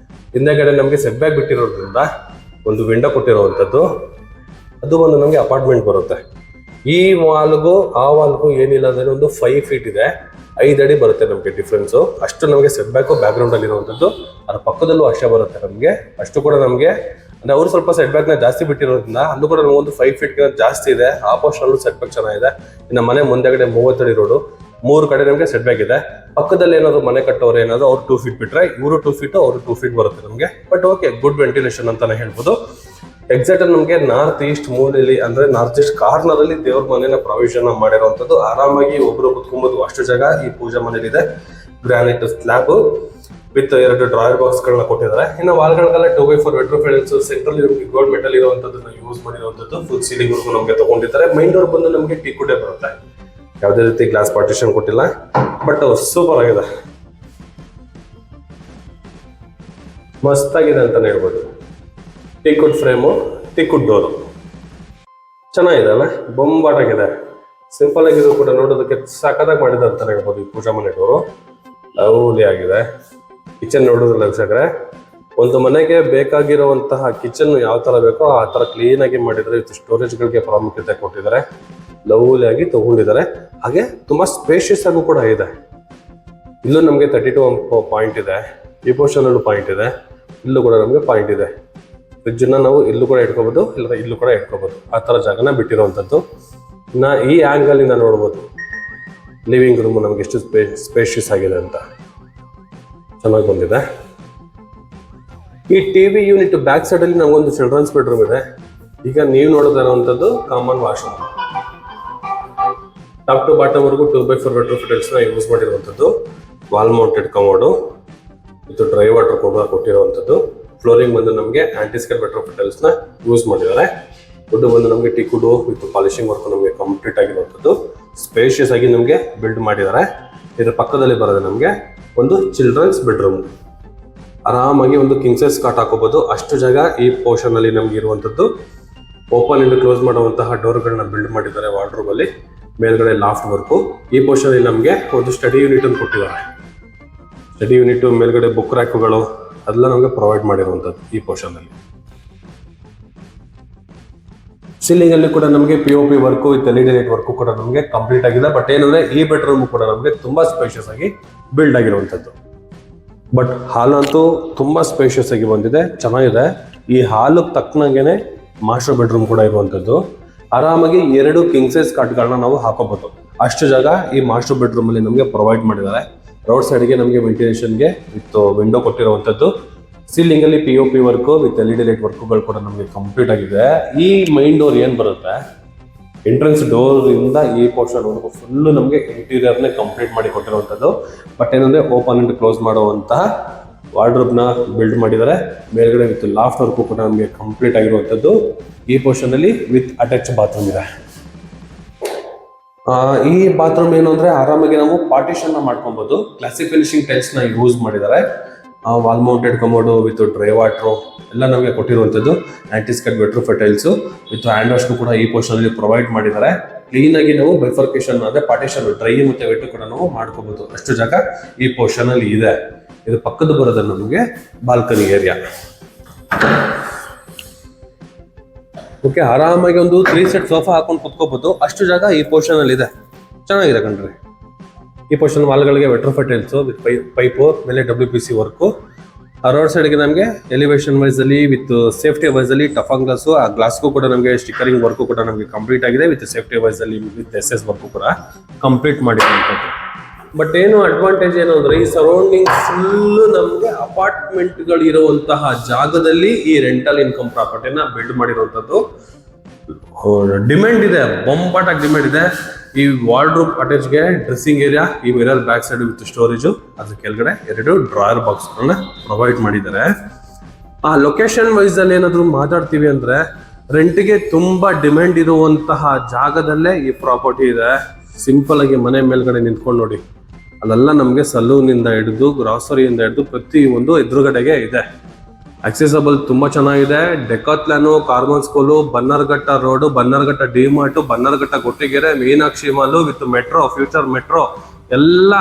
ಹಿಂದೆಗಡೆ ನಮಗೆ ಸೆಟ್ ಬ್ಯಾಕ್ ಬಿಟ್ಟಿರೋದ್ರಿಂದ ಒಂದು ವಿಂಡೋ ಕೊಟ್ಟಿರುವಂತದ್ದು. ಅದು ಒಂದು ನಮಗೆ ಅಪಾರ್ಟ್ಮೆಂಟ್ ಬರುತ್ತೆ. ಈ ವಾಲ್ಗೂ ಆ ವಾಲ್ಗೂ ಏನಿಲ್ಲ ಅಂದ್ರೆ ಒಂದು 5 ಫೀಟ್ ಇದೆ, 5 ಅಡಿ ಬರುತ್ತೆ ನಮಗೆ ಡಿಫ್ರೆನ್ಸು. ಅಷ್ಟು ನಮಗೆ ಸೆಟ್ ಬ್ಯಾಕು ಬ್ಯಾಕ್ ಗ್ರೌಂಡ್ ಅಲ್ಲಿ ಇರುವಂತದ್ದು. ಅದ್ರ ಪಕ್ಕದಲ್ಲೂ ಅಷ್ಟೇ ಬರುತ್ತೆ ನಮಗೆ. ಅಷ್ಟು ಕೂಡ ನಮಗೆ ಅಂದ್ರೆ ಅವರು ಸ್ವಲ್ಪ ಸೆಟ್ ಬ್ಯಾಕ್ ನ ಜಾಸ್ತಿ ಬಿಟ್ಟಿರೋದ್ರಿಂದ ಅಲ್ಲೂ ಕೂಡ ಒಂದು 5 ಫೀಟ್ ಜಾಸ್ತಿ ಇದೆ. ಆ ಪೋರ್ಷನ್ ಅಲ್ಲೂ ಸೆಟ್ ಬ್ಯಾಕ್ ಚೆನ್ನಾಗಿದೆ. ಇನ್ನು ಮನೆ ಮುಂದೆಗಡೆ 30 ಅಡಿ ರೋಡು, 3 ಕಡೆ ನಮಗೆ ಸೆಟ್ ಬ್ಯಾಕ್ ಇದೆ. ಪಕ್ಕದಲ್ಲಿ ಏನಾದ್ರು ಮನೆ ಕಟ್ಟೋರು ಏನಾದ್ರು ಅವ್ರು 2 ಫೀಟ್ ಬಿಟ್ರೆ ಇವರು 2 ಫೀಟ್ ಅವರು 2 ಫೀಟ್ ಬರುತ್ತೆ ನಮಗೆ. ಬಟ್ ಓಕೆ, ಗುಡ್ ವೆಂಟಿಲೇಷನ್ ಅಂತಾನೆ ಹೇಳ್ಬೋದು. ಎಕ್ಸಾಕ್ಟ್ ನಮಗೆ ನಾರ್ತ್ ಈಸ್ಟ್ ಮೂಲೆಯಲ್ಲಿ ಅಂದ್ರೆ ನಾರ್ತ್ ಈಸ್ಟ್ ಕಾರ್ನರ್ ಅಲ್ಲಿ ದೇವ್ರ ಮನೆನ ಪ್ರಾವಿಷನ್ ಮಾಡಿರುವಂತದ್ದು. ಆರಾಮಾಗಿ ಒಬ್ರು ಕುತ್ಕೊಬಹುದು, ಅಷ್ಟು ಜಾಗ ಈ ಪೂಜಾ ಮನೇಲಿ ಇದೆ. Granite slab with 2 drawer box ಗಳನ್ನ ಕೊಟ್ಟಿದ್ದಾರೆ. ಇನ್ನು ವಾಲ್ಗಳಿಗೆಲ್ಲ 2x4 vitrified tiles central gold metal ಇರುವಂತದ್ದನ್ನ ಯೂಸ್ ಮಾಡಿರುವಂತದ್ದು. ಫುಲ್ ಸೀಲಿಂಗ್ ವರ್ಗು ನಮಗೆ ತಗೊಂಡಿದ್ದಾರೆ. ಮೈನ್ ಡೋರ್ ಬಂದು ನಮಗೆ ಟೀಕ್ ವುಡ್ ಬರುತ್ತೆ, ಯಾವುದೇ ರೀತಿ ಗ್ಲಾಸ್ ಪಾರ್ಟಿಷನ್ ಕೊಟ್ಟಿಲ್ಲ. ಬಟ್ ಸೂಪರ್ ಆಗಿದೆ, ಮಸ್ತ್ ಆಗಿದೆ ಅಂತಾನೆ ಹೇಳ್ಬೋದು. Teak wood frame, teak wood door ಚೆನ್ನಾಗಿದೆ ಅಲ್ಲ, ಬೊಂಬಾಟಾಗಿದೆ. ಸಿಂಪಲ್ ಆಗಿದ್ರು ಕೂಡ ನೋಡೋದಕ್ಕೆ ಸಖತ್ತಾಗಿ ಮಾಡಿದೆ ಅಂತಾನೆ ಹೇಳ್ಬೋದು. ಈ ಪೂಜಾ ಮನೆ ಡೋರು ಲವ್ಲಿ ಆಗಿದೆ. ಕಿಚನ್ ನೋಡೋದ್ರಲ್ಲ ವೀಕ್ಷಕರೇ, ಒಂದು ಮನೆಗೆ ಬೇಕಾಗಿರುವಂತಹ ಕಿಚನ್ ಯಾವ ತರ ಬೇಕೋ ಆ ತರ ಕ್ಲೀನ್ ಆಗಿ ಮಾಡಿದ್ರೆ. ಇದು ಸ್ಟೋರೇಜ್ಗಳಿಗೆ ಪ್ರಾಮುಖ್ಯತೆ ಕೊಟ್ಟಿದ್ದಾರೆ, ಲವ್ಲಿ ಆಗಿ ತಗೊಂಡಿದ್ದಾರೆ. ಹಾಗೆ ತುಂಬಾ ಸ್ಪೇಷಿಯಸ್ ಆಗೂ ಕೂಡ ಇದೆ. ಇಲ್ಲೂ ನಮಗೆ 32 ಪಾಯಿಂಟ್ ಇದೆ, ಈ ಪೋರ್ಷನ್ ಅಲ್ಲೂ ಪಾಯಿಂಟ್ ಇದೆ, ಇಲ್ಲೂ ಕೂಡ ನಮಗೆ ಪಾಯಿಂಟ್ ಇದೆ. ಫ್ರಿಡ್ಜ್ ನಾವು ಇಲ್ಲೂ ಕೂಡ ಇಟ್ಕೋಬಹುದು, ಇಲ್ಲ ಇಲ್ಲೂ ಕೂಡ ಇಟ್ಕೋಬಹುದು. ಆ ತರ ಜಾಗನ ಬಿಟ್ಟಿರುವಂತದ್ದು. ಈ ಆಂಗಲ್ ಇಂದ ನೋಡ್ಬೋದು ಲಿವಿಂಗ್ ರೂಮ್ ನಮ್ಗೆ ಎಷ್ಟು ಸ್ಪೇಷಿಯಸ್ ಆಗಿದೆ ಅಂತ, ಚೆನ್ನಾಗಿ ಬಂದಿದೆ. ಈ ಟಿವಿ ಯೂನಿಟ್ ಬ್ಯಾಕ್ ಸೈಡ್ ಅಲ್ಲಿ ನಮಗೊಂದು ಚಿಲ್ಡ್ರನ್ಸ್ ಬೆಡ್ರೂಮ್ ಇದೆ. ಈಗ ನೀವು ನೋಡೋದಿರುವಂತದ್ದು common washroom. Top to bottom ವರೆಗೂ 2x4 ವೆಟ್ರೋಫೈಟಲ್ಸ್ ನ ಯೂಸ್ ಮಾಡಿರುವಂತದ್ದು. ವಾಲ್ ಮೌಂಟೆಡ್ ಕಮೋಡು ಇದು ಡ್ರೈ ವಾಟರ್ ಕೂಡ ಕೊಟ್ಟಿರುವಂತದ್ದು. ಫ್ಲೋರಿಂಗ್ ಬಂದು ನಮಗೆ ಆಂಟಿಸ್ಕೇಟ್ ವೆಟ್ರೋಫೈಟಲ್ಸ್ ನ ಯೂಸ್ ಮಾಡಿದ್ದಾರೆ. ವುಡ್ ಬಂದು ನಮಗೆ teak wood with polishing work ನಮಗೆ ಕಂಪ್ಲೀಟ್ ಆಗಿರುವಂತದ್ದು. ಸ್ಪೇಷಿಯಸ್ ಆಗಿ ನಮಗೆ ಬಿಲ್ಡ್ ಮಾಡಿದ್ದಾರೆ. ಇದರ ಪಕ್ಕದಲ್ಲಿ ಬರೋದು ನಮಗೆ ಒಂದು ಚಿಲ್ಡ್ರನ್ಸ್ ಬೆಡ್ರೂಮ್. ಆರಾಮಾಗಿ ಒಂದು ಕಿಂಗ್ ಸೈಜ್ ಕಾಟ್ ಹಾಕೋಬಹುದು, ಅಷ್ಟು ಜಾಗ ಈ ಪೋರ್ಷನ್ ಅಲ್ಲಿ ನಮ್ಗೆ ಇರುವಂತದ್ದು. ಓಪನ್ ಇಂದ ಕ್ಲೋಸ್ ಮಾಡುವಂತಹ ಡೋರ್ಗಳನ್ನ ಬಿಲ್ಡ್ ಮಾಡಿದ್ದಾರೆ ವಾರ್ಡ್ರೋಬ್ ಅಲ್ಲಿ. ಮೇಲ್ಗಡೆ ಲಾಫ್ಟ್ ವರ್ಕು. ಈ ಪೋರ್ಷನ್ ಅಲ್ಲಿ ನಮಗೆ ಒಂದು ಸ್ಟಡಿ ಯೂನಿಟ್ ಅನ್ನು ಕೊಟ್ಟಿದ್ದಾರೆ. ಸ್ಟಡಿ ಯೂನಿಟ್ ಮೇಲ್ಗಡೆ ಬುಕ್ ರ್ಯಾಕ್ಗಳು ಅದೆಲ್ಲ ನಮಗೆ ಪ್ರೊವೈಡ್ ಮಾಡಿರುವಂತದ್ದು ಈ ಪೋರ್ಷನ್ ಅಲ್ಲಿ. ಸೀಲಿಂಗ್ ಅಲ್ಲಿ ಕೂಡ ನಮಗೆ POP work with LED light work ಕೂಡ ನಮಗೆ ಕಂಪ್ಲೀಟ್ ಆಗಿದೆ. ಬಟ್ ಏನಂದ್ರೆ ಈ ಬೆಡ್ರೂಮ್ ಕೂಡ ನಮಗೆ ತುಂಬಾ ಸ್ಪೇಷಿಯಸ್ ಆಗಿ ಬಿಲ್ಡ್ ಆಗಿರುವಂತದ್ದು. ಬಟ್ ಹಾಲ್ ಅಂತೂ ತುಂಬಾ ಸ್ಪೇಷಿಯಸ್ ಆಗಿ ಬಂದಿದೆ, ಚೆನ್ನಾಗಿದೆ. ಈ ಹಾಲ್ ತಕ್ಕನಾಗೇನೆ ಮಾಸ್ಟರ್ ಬೆಡ್ರೂಮ್ ಕೂಡ ಇರುವಂತದ್ದು. ಆರಾಮಾಗಿ 2 ಕಿಂಗ್ ಸೈಜ್ ಕಾಟ್ಗಳನ್ನ ನಾವು ಹಾಕೋಬಹುದು, ಅಷ್ಟು ಜಾಗ ಈ ಮಾಸ್ಟರ್ ಬೆಡ್ರೂಮ್ ಅಲ್ಲಿ ನಮಗೆ ಪ್ರೊವೈಡ್ ಮಾಡಿದ್ದಾರೆ. ರೋಡ್ ಸೈಡ್ಗೆ ನಮಗೆ ವೆಂಟಿಲೇಷನ್ಗೆ ವಿತ್ ವಿಂಡೋ ಕೊಟ್ಟಿರುವಂತದ್ದು. ಸೀಲಿಂಗ್ ಅಲ್ಲಿ POP work with LED light ವರ್ಕ್ಗಳು ಕೂಡ ನಮಗೆ ಕಂಪ್ಲೀಟ್ ಆಗಿದೆ. ಈ ಮೈನ್ ಡೋರ್ ಏನ್ ಬರುತ್ತೆ, ಎಂಟ್ರೆನ್ಸ್ ಡೋರ್ ಇಂದ ಈ ಪೋರ್ಷನ್ ವರೆಗೂ ಫುಲ್ ನಮಗೆ ಇಂಟೀರಿಯರ್ ನೇ ಕಂಪ್ಲೀಟ್ ಮಾಡಿ ಕೊಟ್ಟಿರುವಂತದ್ದು. ಬಟ್ ಏನಂದ್ರೆ ಓಪನ್ ಅಂಡ್ ಕ್ಲೋಸ್ ಮಾಡುವಂತಹ ವಾರ್ಡ್ರೋಬ್ ನ ಬಿಲ್ಡ್ ಮಾಡಿದ್ದಾರೆ. ಮೇಲ್ಗಡೆ ವಿತ್ ಲಾಫ್ಟ್ ವರ್ಕ್ ಕೂಡ ನಮಗೆ ಕಂಪ್ಲೀಟ್ ಆಗಿರುವಂತದ್ದು. ಈ ಪೋರ್ಷನ್ ಅಲ್ಲಿ ವಿತ್ ಅಟ್ಯಾಚ್ ಬಾತ್ರೂಮ್ ಇದೆ. ಈ ಬಾತ್ರೂಮ್ ಏನು ಅಂದ್ರೆ ಆರಾಮಾಗಿ ನಾವು ಪಾರ್ಟಿಷನ್ ನ ಮಾಡ್ಕೊಬಹುದು. ಕ್ಲಾಸಿಕ್ ಫಿನಿಶಿಂಗ್ ಟೈಲ್ಸ್ ನ ಯೂಸ್ ಮಾಡಿದ್ದಾರೆ. Wall mounted commode with dry water ಎಲ್ಲ ನಮಗೆ ಕೊಟ್ಟಿರುವಂತದ್ದು. ಆಂಟಿಸ್ಕೇಟ್ ವೆಟ್ರೋಫೈಟಲ್ಸ್ ವಿತ್ ಹ್ಯಾಂಡ್ ವಾಶ್ ಕೂಡ ಈ ಪೋರ್ಷನ್ ಅಲ್ಲಿ ಪ್ರೊವೈಡ್ ಮಾಡಿದ್ದಾರೆ. ಕ್ಲೀನ್ ಆಗಿ ನಾವು ಬೈಫರ್ಕೇಶನ್ ಅಂದ್ರೆ ಪಾರ್ಟಿಷನ್ ಡ್ರೈ ಮತ್ತೆ ವೆಟ್ ಕೂಡ ನಾವು ಮಾಡ್ಕೋಬಹುದು, ಅಷ್ಟು ಜಾಗ ಈ ಪೋರ್ಷನ್ ಅಲ್ಲಿ ಇದೆ. ಇದು ಪಕ್ಕದ ಬರೋದ ನಮಗೆ ಬಾಲ್ಕನಿ ಏರಿಯಾ. ಓಕೆ, ಆರಾಮಾಗಿ ಒಂದು 3 ಸೆಟ್ ಸೋಫಾ ಹಾಕೊಂಡು ಕುತ್ಕೋಬಹುದು, ಅಷ್ಟು ಜಾಗ ಈ ಪೋರ್ಷನ್ ಅಲ್ಲಿ ಇದೆ. ಚೆನ್ನಾಗಿದೆ ಕಣ್ರಿ. ಈ ಪೋರ್ಷನ್ ವಾಲ್ಗಳಿಗೆ ವೆಟ್ರೋಫೈಟಲ್ಸ್ ವಿತ್ ಪೈಪು ಮೇಲೆ WPC ವರ್ಕು. ರೋಡ್ ಸೈಡ್ಗೆ ನಮಗೆ ಎಲಿವೇಶನ್ ವೈಸ್ ಅಲ್ಲಿ ವಿತ್ ಸೇಫ್ಟಿ ವೈಸ್ ಅಲ್ಲಿ ಟಫನ್ ಗ್ಲಾಸು, ಆ ಗ್ಲಾಸ್ಗೂ ಕೂಡ ನಮಗೆ ಸ್ಟಿಕರಿಂಗ್ ವರ್ಕು ಕೂಡ ನಮಗೆ ಕಂಪ್ಲೀಟ್ ಆಗಿದೆ. ವಿತ್ ಸೇಫ್ಟಿ ವೈಸ್ ಅಲ್ಲಿ ವಿತ್ SS ವರ್ಕು ಕೂಡ ಕಂಪ್ಲೀಟ್ ಮಾಡಿರುವಂಥದ್ದು. ಬಟ್ ಏನು ಅಡ್ವಾಂಟೇಜ್ ಏನು ಅಂದ್ರೆ ಈ ಸರೌಂಡಿಂಗ್ ಫುಲ್ ನಮಗೆ ಅಪಾರ್ಟ್ಮೆಂಟ್ಗಳು ಇರುವಂತಹ ಜಾಗದಲ್ಲಿ ಈ ರೆಂಟಲ್ ಇನ್ಕಮ್ ಪ್ರಾಪರ್ಟಿನ ಬಿಲ್ಡ್ ಮಾಡಿರುವಂತದ್ದು. ಡಿಮ್ಯಾಂಡ್ ಇದೆ, ಬೊಂಬಾಟಾಗಿ ಡಿಮ್ಯಾಂಡ್ ಇದೆ. ಈ ವಾರ್ಡ್ರೂಮ್ ಅಟ್ಯಾಚ್ಗೆ ಡ್ರೆಸ್ಸಿಂಗ್ ಏರಿಯಾ, ಈ mirror back side with storage, ಅದ್ರ ಕೆಳಗಡೆ 2 ಡ್ರಾಯರ್ ಬಾಕ್ಸ್ ಪ್ರೊವೈಡ್ ಮಾಡಿದ್ದಾರೆ. ಆ ಲೊಕೇಶನ್ ವೈಸ್ ಅಲ್ಲಿ ಏನಾದ್ರು ಮಾತಾಡ್ತೀವಿ ಅಂದ್ರೆ ರೆಂಟ್ಗೆ ತುಂಬಾ ಡಿಮ್ಯಾಂಡ್ ಇರುವಂತಹ ಜಾಗದಲ್ಲೇ ಈ ಪ್ರಾಪರ್ಟಿ ಇದೆ. ಸಿಂಪಲ್ ಆಗಿ ಮನೆ ಮೇಲ್ಗಡೆ ನಿಂತ್ಕೊಂಡು ನೋಡಿ, ಅಲ್ಲೆಲ್ಲ ನಮಗೆ ಸಲೂನಿಂದ ಹಿಡಿದು ಗ್ರಾಸರಿಯಿಂದ ಹಿಡಿದು ಪ್ರತಿ ಒಂದು ಎದುರುಗಡೆಗೆ ಇದೆ. ಅಕ್ಸೆಸಬಲ್ ತುಂಬಾ ಚೆನ್ನಾಗಿದೆ. Decathlon, Carmel school, Bannerghatta road, Bannerghatta DMart, Bannerghatta Gottigere, Meenakshi mall with metro, future metro ಎಲ್ಲ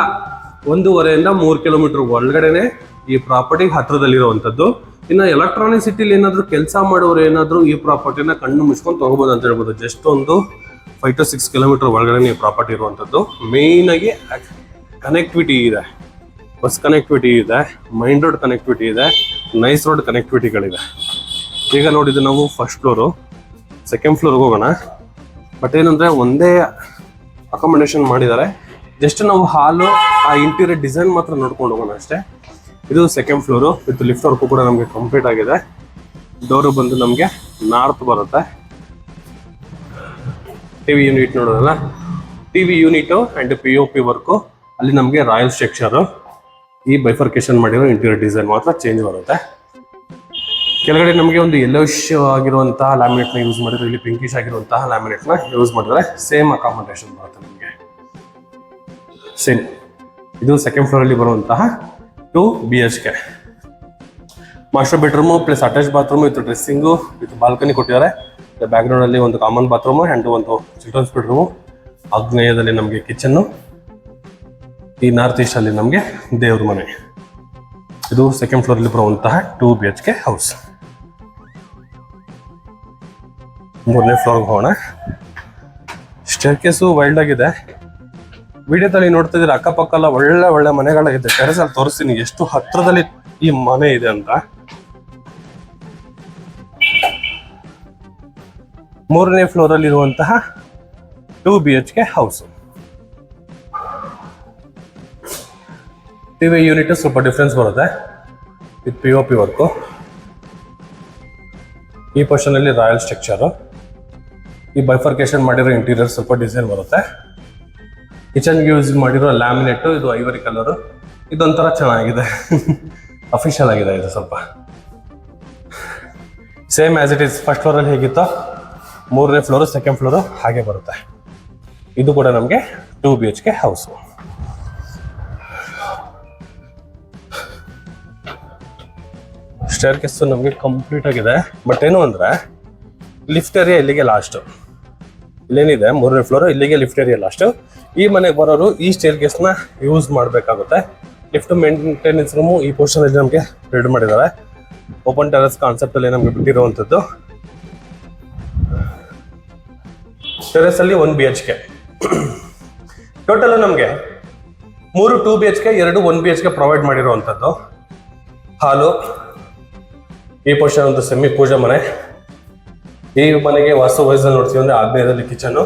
1.5 3 ಕಿಲೋಮೀಟರ್ ಒಳಗಡೆನೆ ಈ ಪ್ರಾಪರ್ಟಿ ಹತ್ರದಲ್ಲಿರುವಂತದ್ದು. ಇನ್ನು ಎಲೆಕ್ಟ್ರಾನಿಕ್ ಸಿಟಿಲಿ ಏನಾದ್ರು ಕೆಲಸ ಮಾಡೋರು ಏನಾದ್ರು ಈ ಪ್ರಾಪರ್ಟಿನ ಕಣ್ಣು ಮುಚ್ಕೊಂಡು ತಗೋಬಹುದು ಅಂತ ಹೇಳ್ಬೋದು. ಜಸ್ಟ್ ಒಂದು 5 to 6 ಕಿಲೋಮೀಟರ್ ಒಳಗಡೆ ಈ ಪ್ರಾಪರ್ಟಿ ಇರುವಂತದ್ದು. ಮೇನ್ ಆಗಿ ಕನೆಕ್ಟಿವಿಟಿ ಇದೆ, ಬಸ್ ಕನೆಕ್ಟಿವಿಟಿ ಇದೆ, ಮೈನ್ ರೋಡ್ ಕನೆಕ್ಟಿವಿಟಿ ಇದೆ, ನೈಸ್ ರೋಡ್ ಕನೆಕ್ಟಿವಿಟಿಗಳಿದೆ. ಈಗ ನೋಡಿದ್ದು ನಾವು ಫಸ್ಟ್ ಫ್ಲೋರು. ಸೆಕೆಂಡ್ ಫ್ಲೋರ್ಗೆ ಹೋಗೋಣ. ಬಟ್ ಏನಂದ್ರೆ ಒಂದೇ ಅಕಾಮಿಡೇಷನ್ ಮಾಡಿದ್ದಾರೆ. ಜಸ್ಟ್ ನಾವು ಹಾಲು, ಆ ಇಂಟೀರಿಯರ್ ಡಿಸೈನ್ ಮಾತ್ರ ನೋಡ್ಕೊಂಡು ಹೋಗೋಣ ಅಷ್ಟೇ. ಇದು second floor with lift work ಕೂಡ ನಮಗೆ ಕಂಪ್ಲೀಟ್ ಆಗಿದೆ. ಡೋರು ಬಂದು ನಮಗೆ ನಾರ್ತ್ ಬರುತ್ತೆ. ಟಿವಿ ಯೂನಿಟ್ ನೋಡೋದಲ್ಲ, TV unit and POP work. ಅಲ್ಲಿ ನಮಗೆ ರಾಯಲ್ ಸ್ಟ್ರಕ್ಚರು, ಈ ಬೈಫರ್ಕೇಶನ್ ಮಾಡಿರೋ ಇಂಟೀರಿಯರ್ ಡಿಸೈನ್ ಮಾತ್ರ ಚೇಂಜ್ ಬರುತ್ತೆ. ಕೆಳಗಡೆ ನಮಗೆ ಒಂದು ಯೆಲ್ಲೋಶ್ ಆಗಿರುವಂತಹ ಲ್ಯಾಮಿನೇಟ್ನ ಯೂಸ್ ಮಾಡಿದ್ರೆ, ಇಲ್ಲಿ ಪಿಂಕಿಶ್ ಆಗಿರುವಂತಹ ಲ್ಯಾಮಿನೇಟ್ನ ಯೂಸ್ ಮಾಡಿದ್ರೆ ಸೇಮ್ ಅಕಾಮಿಡೇಷನ್ ಬರುತ್ತೆ ನಮಗೆ. ಸೇಮ್ ಇದು ಸೆಕೆಂಡ್ ಫ್ಲೋರ್ ಅಲ್ಲಿ ಬರುವಂತಹ 2 BHK master bedroom plus attach bathroom with dressing with balcony ಕೊಟ್ಟಿದ್ದಾರೆ. ಬ್ಯಾಕ್ ಗ್ರೌಂಡ್ ಅಲ್ಲಿ ಒಂದು ಕಾಮನ್ ಬಾತ್ರೂಮು ಅಂಡ್ ಒಂದು ಚಿಲ್ಡ್ರನ್ಸ್ ಬೆಡ್ರೂಮು. ಆಗ್ನೇಯದಲ್ಲಿ ನಮಗೆ ಕಿಚನ್ನು, ಈ ನಾರ್ತ್ ಈಸ್ಟ್ ಅಲ್ಲಿ ನಮಗೆ ದೇವ್ರ ಮನೆ. ಇದು ಸೆಕೆಂಡ್ ಫ್ಲೋರ್ ಅಲ್ಲಿ ಬರುವಂತಹ 2 BHK ಹೌಸ್. 3ನೇ ಫ್ಲೋರ್ಗೆ ಹೋಗೋಣ. ಸ್ಟೇರ್ ಕೇಸು ವೈಲ್ಡ್ ಆಗಿದೆ. ವಿಡಿಯೋದಲ್ಲಿ ನೋಡ್ತಾ ಇದ್ರೆ ಅಕ್ಕಪಕ್ಕ ಎಲ್ಲ ಒಳ್ಳೆ ಒಳ್ಳೆ ಮನೆಗಳಾಗಿದೆ. ಟೆರೆಸ್ ಅಲ್ಲಿ ತೋರಿಸ್ತೀನಿ ಎಷ್ಟು ಹತ್ರದಲ್ಲಿ ಈ ಮನೆ ಇದೆ ಅಂತ. 3ನೇ ಫ್ಲೋರ್ ಅಲ್ಲಿ ಇರುವಂತಹ 2 BHK ಹೌಸ್. ಟಿವಿ ಯೂನಿಟ್ ಸ್ವಲ್ಪ ಡಿಫ್ರೆನ್ಸ್ ಬರುತ್ತೆ ವಿತ್ POP ವರ್ಕು. ಈ ಪೋರ್ಷನ್ ಅಲ್ಲಿ ರಾಯಲ್ ಸ್ಟ್ರಕ್ಚರು. ಈ ಬೈಫರ್ಕೇಶನ್ ಮಾಡಿರೋ ಇಂಟೀರಿಯರ್ ಸ್ವಲ್ಪ ಡಿಸೈನ್ ಬರುತ್ತೆ. ಕಿಚನ್ಗೆ ಯೂಸ್ ಮಾಡಿರೋ ಲ್ಯಾಮಿನೇಟ್, ಇದು ಐವರಿ ಕಲರ್. ಇದೊಂಥರ ಚೆನ್ನಾಗಿದೆ, ಅಫಿಷಿಯಲ್ ಆಗಿದೆ. ಇದು ಸ್ವಲ್ಪ same as it is first floor ಅಲ್ಲಿ ಹೇಗಿತ್ತೋ 3ನೇ ಫ್ಲೋರು ಸೆಕೆಂಡ್ ಫ್ಲೋರು ಹಾಗೆ ಬರುತ್ತೆ. ಇದು ಕೂಡ ನಮಗೆ 2 BHK ಹೌಸು. ಸ್ಟೇರ್ ಕೇಸ್ ನಮಗೆ ಕಂಪ್ಲೀಟ್ ಆಗಿದೆ. ಬಟ್ ಏನು ಅಂದ್ರೆ ಲಿಫ್ಟ್ ಏರಿಯಾ ಇಲ್ಲಿಗೆ ಲಾಸ್ಟ್. ಇಲ್ಲೇನಿದೆ 3ನೇ ಫ್ಲೋರ್, ಇಲ್ಲಿಗೆ ಲಿಫ್ಟ್ ಏರಿಯಾ ಲಾಸ್ಟ್. ಈ ಮನೆಗೆ ಬರೋರು ಈ ಸ್ಟೇರ್ ಕೇಸ್ನ ಯೂಸ್ ಮಾಡಬೇಕಾಗುತ್ತೆ. ಲಿಫ್ಟ್ ಮೇಂಟೆನೆನ್ಸ್ ರೂಮು ಈ ಪೋರ್ಷನ್ ಅಲ್ಲಿ ನಮಗೆ ಬಿಲ್ಡ್ ಮಾಡಿದ್ದಾರೆ. ಓಪನ್ ಟೆರೆಸ್ ಕಾನ್ಸೆಪ್ಟ್ ಅಲ್ಲಿ ನಮಗೆ ಬಿಟ್ಟಿರುವಂಥದ್ದು. ಟೆರೆಸ್ ಅಲ್ಲಿ 1 BHK. ಟೋಟಲ್ ನಮಗೆ 3 2 BHK, 2 1 BHK ಪ್ರೊವೈಡ್ ಮಾಡಿರುವಂಥದ್ದು. ಹಾಲು, ಈ ಪೋರ್ಷನ್ ಒಂದು ಸೆಮಿ ಪೂಜಾ ಮನೆ. ಈ ಮನೆಗೆ ವಾಸ್ತು ವೈಸ್ ನೋಡ್ತೀವಿ ಅಂದ್ರೆ ಆಗ್ನೇಯದಲ್ಲಿ ಕಿಚನ್.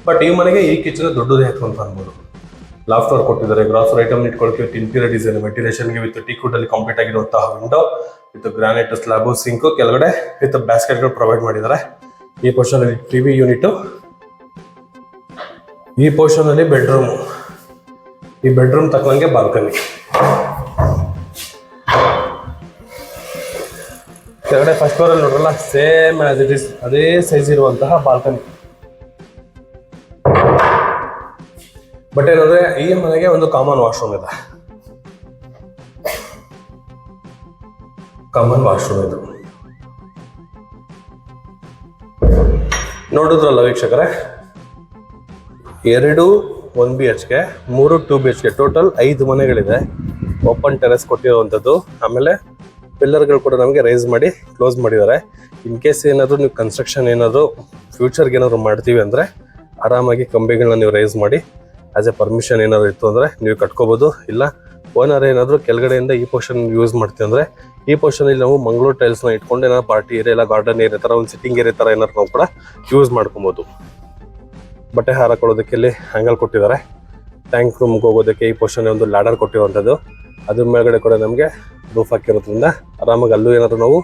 ಬಟ್ ಈ ಮನೆಗೆ ಈ ಕಿಚನ್ ದೊಡ್ಡದೇ ಆಯ್ತು ಅಂತ ಅನ್ಬೋದು. ಲಾಫ್ಟ್ ವರ್ಕ್ ಕೊಟ್ಟಿದ್ದಾರೆ. ಗ್ರಾಸರಿ ಐಟಮ್ ಇಟ್ಕೊಳ್ಳೋಕೆ ವಿತ್ ಇಂಟೀರಿಯರ್ ಡಿಸೈನ್, ವೆಂಟಿಲೇಷನ್ಗೆ ವಿತ್ ಟೀಕ್ವುಡ್ ಅಲ್ಲಿ ಕಂಪ್ಲೀಟ್ ಆಗಿರುವಂತಹ window with granite slab, sink, ಕೆಳಗಡೆ ವಿತ್ ಬ್ಯಾಸ್ಕೆಟ್ಗಳು ಪ್ರೊವೈಡ್ ಮಾಡಿದ್ದಾರೆ. ಈ ಪೋರ್ಷನ್ ಅಲ್ಲಿ ಟಿವಿ ಯೂನಿಟು. ಈ ಪೋರ್ಷನ್ ಅಲ್ಲಿ ಬೆಡ್ರೂಮು. ಈ ಬೆಡ್ರೂಮ್ ತಕ್ಕಂಗೆ ಬಾಲ್ಕನಿ. ಕೆಳಗಡೆ ಫಸ್ಟ್ ಫ್ಲೋರ್ ಅಲ್ಲಿ ನೋಡ್ರಲ್ಲ, ಸೇಮ್ ಆಸ್ ಇಟ್ ಇಸ್ ಅದೇ ಸೈಜ್ ಇರುವಂತಹ ಬಾಲ್ಕನಿ. ಬಟ್ ಏನಂದ್ರೆ ಈ ಮನೆಗೆ ಒಂದು ಕಾಮನ್ ವಾಶ್ರೂಮ್ ಇದೆ. ಕಾಮನ್ ವಾಶ್ರೂಮ್ ಇದು ನೋಡಿದ್ರಲ್ಲ ವೀಕ್ಷಕರೇ. 2 1 BHK, 3 2 BHK, ಟೋಟಲ್ 5 ಮನೆಗಳಿದೆ. ಓಪನ್ ಟೆರೆಸ್ ಕೊಟ್ಟಿರುವಂಥದ್ದು. ಆಮೇಲೆ ಪಿಲ್ಲರ್ಗಳು ಕೂಡ ನಮಗೆ ರೈಸ್ ಮಾಡಿ ಕ್ಲೋಸ್ ಮಾಡಿದ್ದಾರೆ. ಇನ್ ಕೇಸ್ ಏನಾದರೂ ನೀವು ಕನ್ಸ್ಟ್ರಕ್ಷನ್ ಏನಾದರೂ ಫ್ಯೂಚರ್ಗೆ ಏನಾದರೂ ಮಾಡ್ತೀವಿ ಅಂದರೆ ಆರಾಮಾಗಿ ಕಂಬಿಗಳನ್ನ ನೀವು ರೈಸ್ ಮಾಡಿ ಆಸ್ ಎ ಪರ್ಮಿಷನ್ ಏನಾದರೂ ಇತ್ತು ಅಂದರೆ ನೀವು ಕಟ್ಕೋಬೋದು. ಇಲ್ಲ ಓನರ್ ಏನಾದರೂ ಕೆಳಗಡೆಯಿಂದ ಈ ಪೋರ್ಷನ್ ಯೂಸ್ ಮಾಡ್ತೀವಿ ಅಂದರೆ ಈ ಪೋರ್ಷನಲ್ಲಿ ನಾವು ಮಂಗಳೂರು ಟೈಲ್ಸ್ನ ಇಟ್ಕೊಂಡು ಏನಾದ್ರು ಪಾರ್ಟಿ ಏರಿಯಾ ಇಲ್ಲ ಗಾರ್ಡನ್ ಏರಿಯಾ ಥರ ಒಂದು ಸಿಟ್ಟಿಂಗ್ ಏರಿಯಾ ಥರ ಏನಾದ್ರು ನಾವು ಕೂಡ ಯೂಸ್ ಮಾಡ್ಕೊಬೋದು. ಬಟ್ಟೆ ಹಾರ ಕೊಡೋದಕ್ಕೆ ಇಲ್ಲಿ ಹ್ಯಾಂಗಲ್ ಕೊಟ್ಟಿದ್ದಾರೆ. ಟ್ಯಾಂಕ್ ರೂಮ್ಗೆ ಹೋಗೋದಕ್ಕೆ ಈ ಪೋರ್ಷನ್ ಒಂದು ಲ್ಯಾಡರ್ ಕೊಟ್ಟಿರುವಂಥದ್ದು. ಅದ್ರ ಮೇಲ್ಗಡೆ ಕೂಡ ನಮಗೆ ರೂಫ್ ಹಾಕಿರೋದ್ರಿಂದ ಆರಾಮಾಗಿ ಅಲ್ಲೂ ಏನಾದರೂ ನಾವು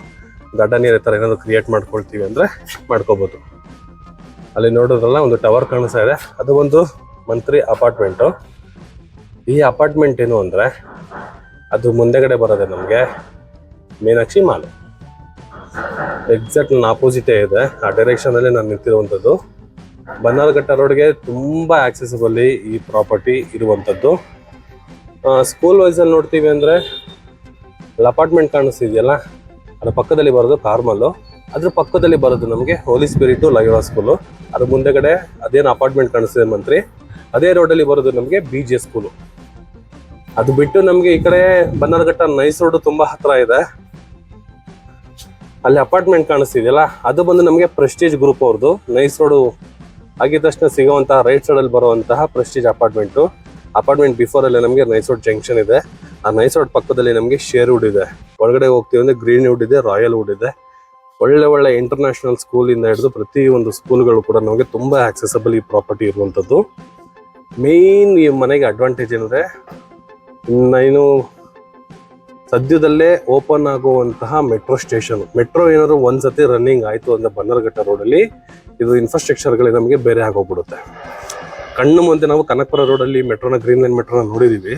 ಗಾರ್ಡನ್ ಥರ ಏನಾದರೂ ಕ್ರಿಯೇಟ್ ಮಾಡ್ಕೊಳ್ತೀವಿ ಅಂದರೆ ಮಾಡ್ಕೋಬೋದು. ಅಲ್ಲಿ ನೋಡೋದ್ರಲ್ಲ ಒಂದು ಟವರ್ ಕಾಣಿಸ್ತಾ ಇದೆ, ಅದು ಒಂದು ಮಂತ್ರಿ ಅಪಾರ್ಟ್ಮೆಂಟು. ಈ ಅಪಾರ್ಟ್ಮೆಂಟ್ ಏನು ಅಂದರೆ ಅದು ಮುಂದೆಗಡೆ ಬರೋದೆ ನಮಗೆ ಮೀನಾಕ್ಷಿ ಮಾಲ್. ಎಕ್ಸಾಕ್ಟ್ ನನ್ನ ಆಪೋಸಿಟೇ ಇದೆ, ಆ ಡೈರೆಕ್ಷನಲ್ಲಿ ನಾನು ನಿಂತಿರುವಂಥದ್ದು. ಬನ್ನಾರಘಟ್ಟ ರೋಡ್ಗೆ ತುಂಬ ಆಕ್ಸೆಸಿಬಲಿ ಈ ಪ್ರಾಪರ್ಟಿ ಇರುವಂಥದ್ದು. ಸ್ಕೂಲ್ ವೈಸಲ್ಲಿ ನೋಡ್ತೀವಿ ಅಂದರೆ ಅಲ್ಲಿ ಅಪಾರ್ಟ್ಮೆಂಟ್ ಕಾಣಿಸ್ತಿದೆಯಲ್ಲ, ಅದ್ರ ಪಕ್ಕದಲ್ಲಿ ಬರೋದು ಕಾರ್ಮಲ್ಲು, ಅದ್ರ ಪಕ್ಕದಲ್ಲಿ ಬರೋದು ನಮಗೆ ಹೋಲಿ ಸ್ಪಿರಿಟು ಲಯೋಲಾ ಸ್ಕೂಲು. ಅದ್ರ ಮುಂದೆಗಡೆ ಅದೇನು ಅಪಾರ್ಟ್ಮೆಂಟ್ ಕಾಣಿಸ್ತಿದೆ ಮಂತ್ರಿ, ಅದೇ ರೋಡಲ್ಲಿ ಬರೋದು ನಮಗೆ BJ ಸ್ಕೂಲು. ಅದು ಬಿಟ್ಟು ನಮಗೆ ಈ ಕಡೆ ಬನ್ನಾರಘಟ್ಟ ನೈಸ್ ರೋಡ್ ತುಂಬ ಹತ್ರ ಇದೆ. ಅಲ್ಲಿ ಅಪಾರ್ಟ್ಮೆಂಟ್ ಕಾಣಿಸ್ತಿದೆಯಲ್ಲ, ಅದು ಬಂದು ನಮಗೆ ಪ್ರೆಸ್ಟೀಜ್ ಗ್ರೂಪ್ ಅವ್ರದ್ದು. ನೈಸ್ ರೋಡು ಆಗಿದ ತಕ್ಷಣ ಸಿಗುವಂತಹ ರೈಟ್ ಸೈಡಲ್ಲಿ ಬರುವಂತಹ ಪ್ರೆಸ್ಟೀಜ್ ಅಪಾರ್ಟ್ಮೆಂಟ್ ಬಿಫೋರಲ್ಲಿ ನಮಗೆ ನೈಸ್ ರೋಡ್ ಜಂಕ್ಷನ್ ಇದೆ. ಆ ನೈಸ್ ರೋಡ್ ಪಕ್ಕದಲ್ಲಿ ನಮಗೆ ಶೇರ್ವುಡ್ ಇದೆ. ಒಳಗಡೆ ಹೋಗ್ತೀವಿ ಅಂದರೆ ಗ್ರೀನ್ ವುಡ್ ಇದೆ, ರಾಯಲ್ ವುಡ್ ಇದೆ. ಒಳ್ಳೆ ಇಂಟರ್ನ್ಯಾಷನಲ್ ಸ್ಕೂಲಿಂದ ಹಿಡಿದು ಪ್ರತಿಯೊಂದು ಸ್ಕೂಲ್ಗಳು ಕೂಡ ನಮಗೆ ತುಂಬ ಆಕ್ಸೆಸಬಲ್ ಈ ಪ್ರಾಪರ್ಟಿ ಇರುವಂಥದ್ದು. ಮೇನ್ ಈ ಮನೆಗೆ ಅಡ್ವಾಂಟೇಜ್ ಏನಂದರೆ ಇನ್ನು ಸದ್ಯದಲ್ಲೇ ಓಪನ್ ಆಗುವಂತಹ ಮೆಟ್ರೋ ಸ್ಟೇಷನ್. ಮೆಟ್ರೋ ಏನಾದ್ರು ಒಂದ್ಸತಿ ರನ್ನಿಂಗ್ ಆಯಿತು ಅಂದರೆ ಬನ್ನರಘಟ್ಟ ರೋಡಲ್ಲಿ ಇದು ಇನ್ಫ್ರಾಸ್ಟ್ರಕ್ಚರ್ಗಳು ನಮಗೆ ಬೇರೆ ಆಗೋಗ್ಬಿಡುತ್ತೆ. ಕಣ್ಣು ಮುಂದೆ ನಾವು ಕನಕಪುರ ರೋಡಲ್ಲಿ ಮೆಟ್ರೋನ ಗ್ರೀನ್ ಲೈನ್ ಮೆಟ್ರೋನ ನೋಡಿದ್ದೀವಿ.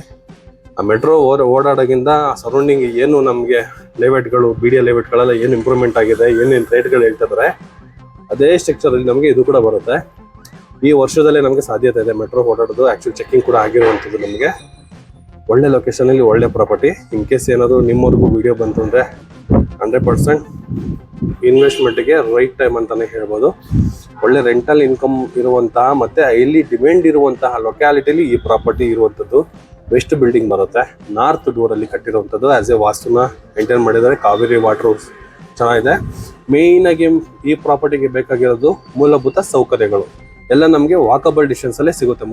ಆ ಮೆಟ್ರೋ ಓಡಾಡೋಗಿಂದ ಸರೌಂಡಿಂಗ್ ಏನು ನಮಗೆ ಲೇಔಟ್ಗಳು BDA ಲೇಔಟ್ಗಳೆಲ್ಲ ಏನು ಇಂಪ್ರೂವ್ಮೆಂಟ್ ಆಗಿದೆ, ಏನೇನು ರೇಟ್ಗಳು ಹೇಳ್ತಿದ್ದಾರೆ, ಅದೇ ಸ್ಟ್ರಕ್ಚರಲ್ಲಿ ನಮಗೆ ಇದು ಕೂಡ ಬರುತ್ತೆ. ಈ ವರ್ಷದಲ್ಲೇ ನಮಗೆ ಸಾಧ್ಯತೆ ಇದೆ ಮೆಟ್ರೋ ಓಡಾಡೋದು. ಆ್ಯಕ್ಚುಲಿ ಚೆಕ್ಕಿಂಗ್ ಕೂಡ ಆಗಿರುವಂಥದ್ದು. ನಮಗೆ ಒಳ್ಳೆ ಲೊಕೇಶನಲ್ಲಿ ಒಳ್ಳೆ ಪ್ರಾಪರ್ಟಿ. ಇನ್ ಕೇಸ್ ಏನಾದರೂ ನಿಮ್ಮವರೆಗೂ ವಿಡಿಯೋ ಬಂತು ಅಂದರೆ 100% ಇನ್ವೆಸ್ಟ್ಮೆಂಟ್ಗೆ ರೈಟ್ ಟೈಮ್ ಅಂತಲೇ ಹೇಳ್ಬೋದು. ಒಳ್ಳೆ ರೆಂಟಲ್ ಇನ್ಕಮ್ ಇರುವಂತಹ ಮತ್ತು ಹೈಲಿ ಡಿಮ್ಯಾಂಡ್ ಇರುವಂತಹ ಲೊಕ್ಯಾಲಿಟಿಲಿ ಈ ಪ್ರಾಪರ್ಟಿ ಇರುವಂಥದ್ದು. ವೆಸ್ಟ್ ಬಿಲ್ಡಿಂಗ್ ಬರುತ್ತೆ, ನಾರ್ತ್ ಡೋರಲ್ಲಿ ಕಟ್ಟಿರುವಂಥದ್ದು. ಆ್ಯಸ್ ಎ ವಾಸ್ತುನ ಮೇಂಟೈನ್ ಮಾಡಿದ್ದಾರೆ. ಕಾವೇರಿ ವಾಟರ್ ಚೆನ್ನಾಗಿದೆ. ಮೇಯ್ನಾಗಿ ಈ ಪ್ರಾಪರ್ಟಿಗೆ ಬೇಕಾಗಿರೋದು ಮೂಲಭೂತ ಸೌಕರ್ಯಗಳು ಎಲ್ಲ ನಮಗೆ ವಾಕಬಲ್ ಡಿಸ್ಟೆನ್ಸಲ್ಲೇ ಸಿಗುತ್ತೆ.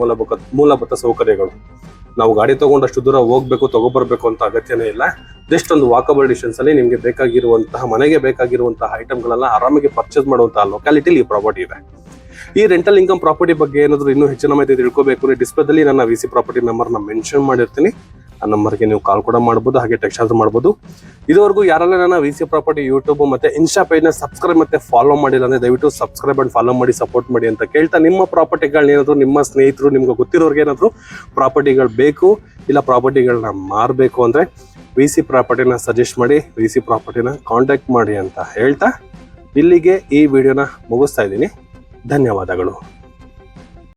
ಮೂಲಭೂತ ಸೌಕರ್ಯಗಳು ನಾವು ಗಾಡಿ ತೊಗೊಂಡಷ್ಟು ದೂರ ಹೋಗ್ಬೇಕು ತಗೊಬರ್ಬೇಕು ಅಂತ ಅಗತ್ಯನೇ ಇಲ್ಲ. ಜಸ್ಟ್ ಒಂದು ವಾಕಬಲ್ ಡಿಸ್ಟೆನ್ಸಲ್ಲಿ ನಿಮಗೆ ಬೇಕಾಗಿರುವಂತಹ ಮನೆಗೆ ಬೇಕಾಗಿರುವಂತಹ ಐಟಮ್ಗಳೆಲ್ಲ ಆರಾಮಾಗಿ ಪರ್ಚೇಸ್ ಮಾಡುವಂತಹ ಲೊಕ್ಯಾಲಿಟಿಲಿ ಈ ಪ್ರಾಪರ್ಟಿ ಇದೆ. ಈ ರೆಂಟಲ್ ಇನ್ಕಮ್ ಪ್ರಾಪರ್ಟಿ ಬಗ್ಗೆ ಏನಾದರೂ ಇನ್ನೂ ಹೆಚ್ಚಿನ ಮಾಹಿತಿ ತಿಳ್ಕೋಬೇಕು ಅಂದರೆ ಡಿಸ್ಪ್ಲೇದಲ್ಲಿ ನನ್ನ VC ಪ್ರಾಪರ್ಟಿ ನಂಬರ್ನ ಮೆನ್ಷನ್ ಮಾಡಿರ್ತೀನಿ. ಆ ನಂಬರ್ಗೆ ನೀವು ಕಾಲ್ ಕೂಡ ಮಾಡ್ಬೋದು, ಹಾಗೆ ಟೆಕ್ಸ್ಟ್ ಆದರೂ ಮಾಡ್ಬೋದು. ಇದುವರೆಗೂ ಯಾರೆಲ್ಲ ನನ್ನ VC ಪ್ರಾಪರ್ಟಿ ಯೂಟ್ಯೂಬ್ ಮತ್ತು ಇನ್ಸ್ಟಾ ಪೇಜ್ನ ಸಬ್ಸ್ಕ್ರೈಬ್ ಮತ್ತು ಫಾಲೋ ಮಾಡಿಲ್ಲ ಅಂದರೆ ದಯವಿಟ್ಟು ಸಬ್ಸ್ಕ್ರೈಬ್ ಆ್ಯಂಡ್ ಫಾಲೋ ಮಾಡಿ ಸಪೋರ್ಟ್ ಮಾಡಿ ಅಂತ ಕೇಳ್ತಾ, ನಿಮ್ಮ ಪ್ರಾಪರ್ಟಿಗಳನ್ನೇನಾದರೂ ನಿಮ್ಮ ಸ್ನೇಹಿತರು ನಿಮ್ಗೆ ಗೊತ್ತಿರೋರಿಗೆ ಏನಾದರೂ ಪ್ರಾಪರ್ಟಿಗಳು ಬೇಕು ಇಲ್ಲ ಪ್ರಾಪರ್ಟಿಗಳನ್ನ ಮಾರಬೇಕು ಅಂದರೆ VC ಪ್ರಾಪರ್ಟಿನ ಸಜೆಸ್ಟ್ ಮಾಡಿ, VC ಪ್ರಾಪರ್ಟಿನ ಕಾಂಟ್ಯಾಕ್ಟ್ ಮಾಡಿ ಅಂತ ಹೇಳ್ತಾ ಇಲ್ಲಿಗೆ ಈ ವಿಡಿಯೋನ ಮುಗಿಸ್ತಾ ಇದ್ದೀನಿ. ಧನ್ಯವಾದಗಳು.